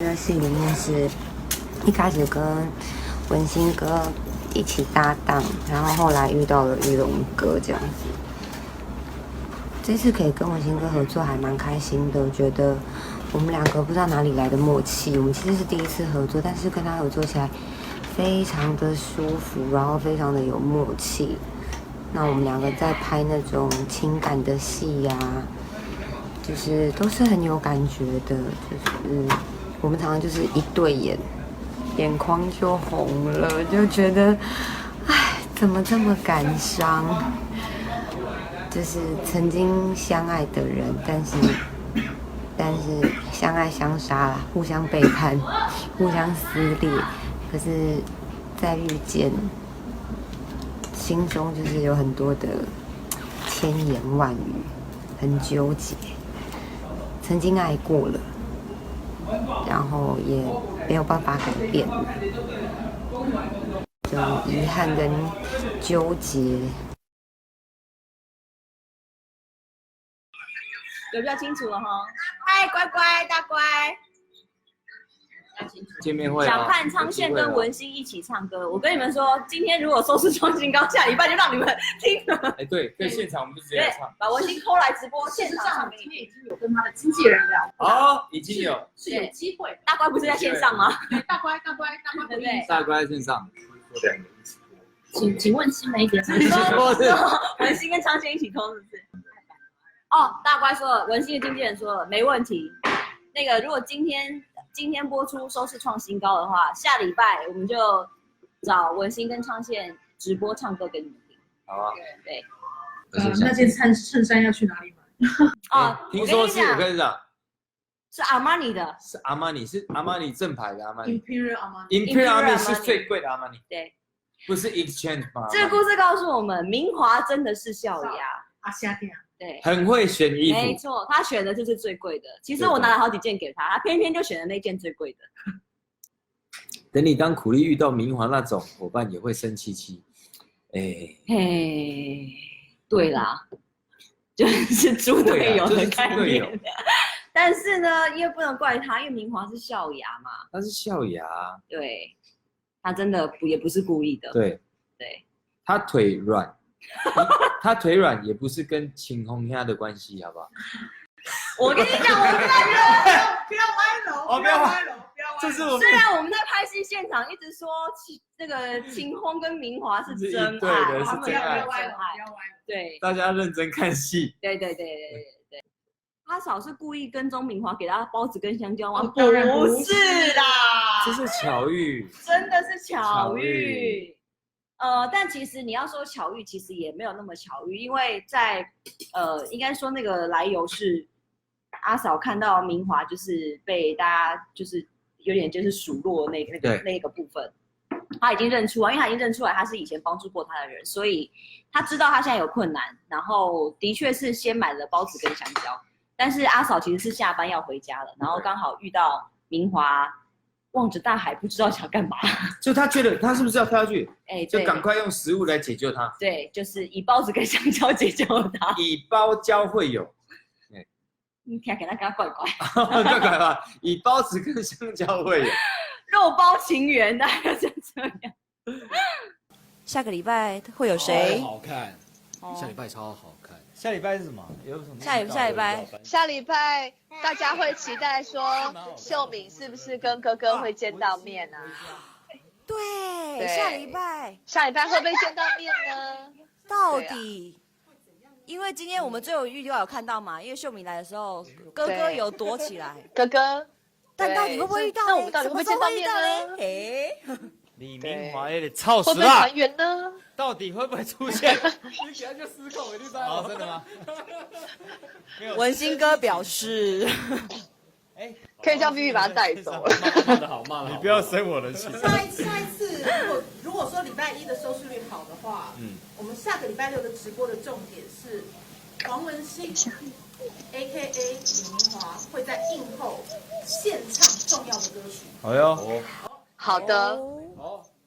这个戏里面是一开始跟文心哥一起搭档，然后后来遇到了玉龙哥这样子。这次可以跟文心哥合作还蛮开心的，我觉得我们两个不知道哪里来的默契。我们其实是第一次合作，但是跟他合作起来非常的舒服，然后非常的有默契。那我们两个在拍那种情感的戏呀，就是都是很有感觉的，就是我们常常就是一对眼，眼眶就红了，就觉得，哎，怎么这么感伤？就是曾经相爱的人，但是相爱相杀啦，互相背叛，互相撕裂，可是再遇见，心中就是有很多的千言万语，很纠结。曾经爱过了，然后也没有办法改变，这种遗憾跟纠结。有比较清楚了哈。嗨，乖乖，大乖。见面会想看昌宪跟文心一起唱歌，我跟你们说，今天如果收视创新高，下礼拜就让你们听了。哎，对，在现场我们就直接唱，把文心抠来直播现场唱。今天已经有跟他的经纪人聊，哦，已经有，是有机会。大乖不是在线上吗？对，大乖对不对？大乖在线上，请问新媒体文心跟昌宪一起偷是不是？哦，大乖说了，文心的经纪人说了，没问题。那个如果今天播出收视创新高的话，下礼拜我们就找文心跟昌宪直播唱歌给你们听。好啊，对。那件衬衫要去哪里买？哦，听说是我跟你讲，是阿玛尼的，是阿玛尼，是阿玛尼正牌的阿玛尼 Imperial Armani。Imperial Armani 是最贵的阿玛尼，对，不是 Exchange 吗？这个故事告诉我们，明华真的是笑牙。夏天对，很会选衣服，没错，他选的就是最贵的。其实我拿了好几件给他，他偏偏就选了那件最贵的。等你当苦力遇到明华那种伙伴，也会生气气。哎，嘿，对啦，就是猪队友的概念。但是呢，因为不能怪他，因为明华是笑牙嘛。他是笑牙，对，他真的也不是故意的。对，他腿软。他腿软也不是跟秦红虾的关系，好不好？我跟你讲，我们不要歪楼，哦，不要歪楼，不要歪楼。这是我们虽然我们在拍戏现场一直说那个秦风跟明华是真爱，对的，是真爱，不要歪楼，对，大家认真看戏。对。阿嫂是故意跟踪明华给他包子跟香蕉吗？不是啦，这是巧遇，真的是巧遇。但其实你要说巧遇，其实也没有那么巧遇，因为在应该说那个来由是阿嫂看到明华就是被大家就是有点就是数落那个部分，他已经认出来，因为他已经认出来他是以前帮助过他的人，所以他知道他现在有困难，然后的确是先买了包子跟香蕉，但是阿嫂其实是下班要回家了，然后刚好遇到明华。望着大海，不知道想干嘛。就他觉得他是不是要跳下去？哎，就赶快用食物来解救他。对，就是以包子跟香蕉解救他。以包交会友。你听起来跟他怪怪。怪怪吧？以包子跟香蕉会友。肉包情缘，大概就这样。下个礼拜会有谁？好看，下礼拜超好看。下礼拜是什么？有什么？下礼拜，下礼拜大家会期待说秀敏是不是跟哥哥会见到面啊？对，下礼拜会不会见到面呢？到底？因为今天我们最后预料有看到嘛，因为秀敏来的时候，哥哥有躲起来。哥哥，但到底会不会遇到？那我们到底会不会见到面呢？哎，李明华有点操死会不会了，团圆呢？到底会不会出现？你给他就失控，一定在。哦，真的吗？文心哥表示，哎，可以叫 Vivi 把他带走了。骂得好，骂得好。你不要生我的气。下一次，如果说礼拜一的收视率好的话，我们下个礼拜六的直播的重点是黄文兴 ，A.K.A. 李明华会在映后献唱重要的歌曲。好哟，好的，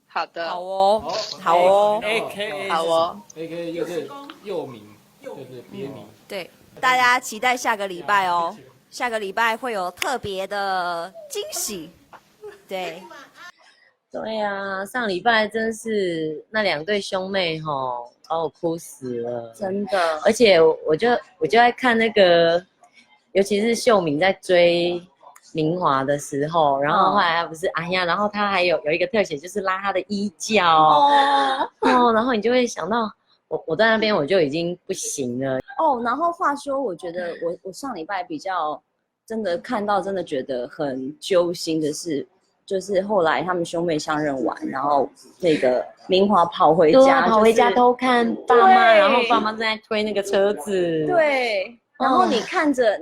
好的，好哦 ，A.K.A. 好哦 ，A.K.A. 又是又名，就是别名。对，大家期待下个礼拜哦。下个礼拜会有特别的惊喜。对，对呀、上礼拜真是那2对兄妹吼，把我哭死了，真的。而且我就在看那个，尤其是秀敏在追明华的时候，然后后来他不是哎呀，然后他还有一个特写，就是拉他的衣角哦，然后你就会想到我在那边我就已经不行了哦。然后话说，我觉得我上礼拜比较真的看到，真的觉得很揪心的是。就是后来他们兄妹相认完，然后那个明华跑回家，跑回家偷看爸妈，然后爸妈正在推那个车子。对，然后你看着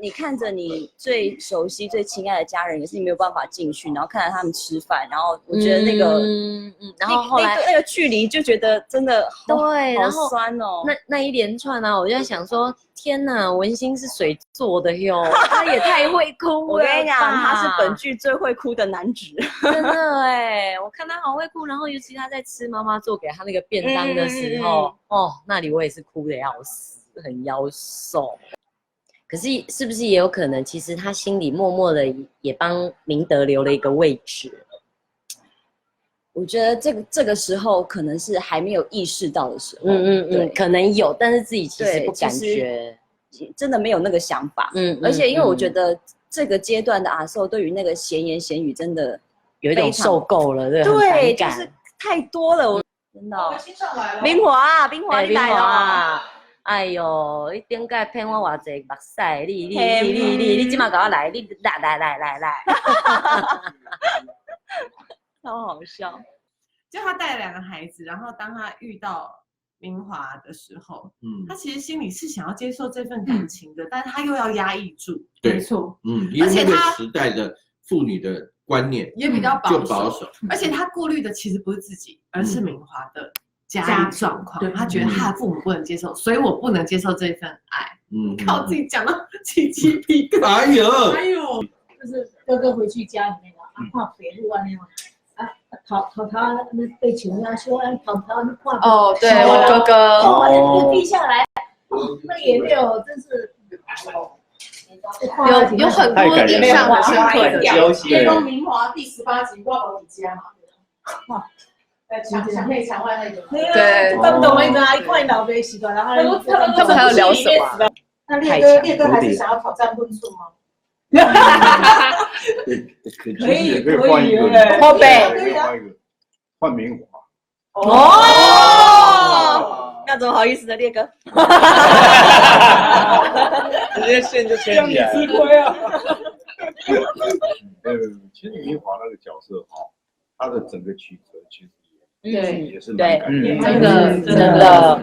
你最熟悉、最亲爱的家人，也是你没有办法进去，然后看着他们吃饭，然后我觉得那个，然后后来那个距离就觉得真的对，然后好酸哦。那一连串啊，我就在想说，天哪，文心是谁做的哟？他也太会哭了。我跟你讲，他是本剧最会哭的男子，真的哎，我看他好会哭，然后尤其他在吃妈妈做给他那个便当的时候，哦，那里我也是哭的要死，很腰瘦。可是是不是也有可能，其实他心里默默的也帮明德留了一个位置？我觉得这个时候可能是还没有意识到的时候，可能有，但是自己其实不感觉，真的没有那个想法，而且因为我觉得这个阶段的阿寿对于那个闲言闲语真的有一种受够了，对，就是太多了，我真的。冰华，你来了。哎呦，你顶个骗我偌济目屎，你今晚赶快来，你来，超好笑。就他带了2个孩子，然后当他遇到明华的时候，他其实心里是想要接受这份感情的，但是他又要压抑住。没错，因为那个时代的妇女的观念也比较保守，而且他顾虑的其实不是自己，而是明华的家庭状况。他觉得他的父母不能接受，所以我不能接受这份爱。靠自己讲到起鸡皮疙瘩。哎呦，就是哥哥回去家里面啊，看北路啊那种。淘那被球啊，说淘那画哦，对我哥哥，哦，地下来，那也没有，真是有很多印象很深刻的。天宫明华第18集挂宝你家嘛，哇，在墙内墙外那个，对，他们懂那个啊，一块老杯洗的，然后他们还要聊什么？那烈哥还是想要挑战论述吗？可以换一个，后背换明华。哦，那怎么好意思呢，烈哥？直接线就牵起来了。吃亏啊！其实明华那个角色他的整个曲折其实对，也是蛮感人的，真的。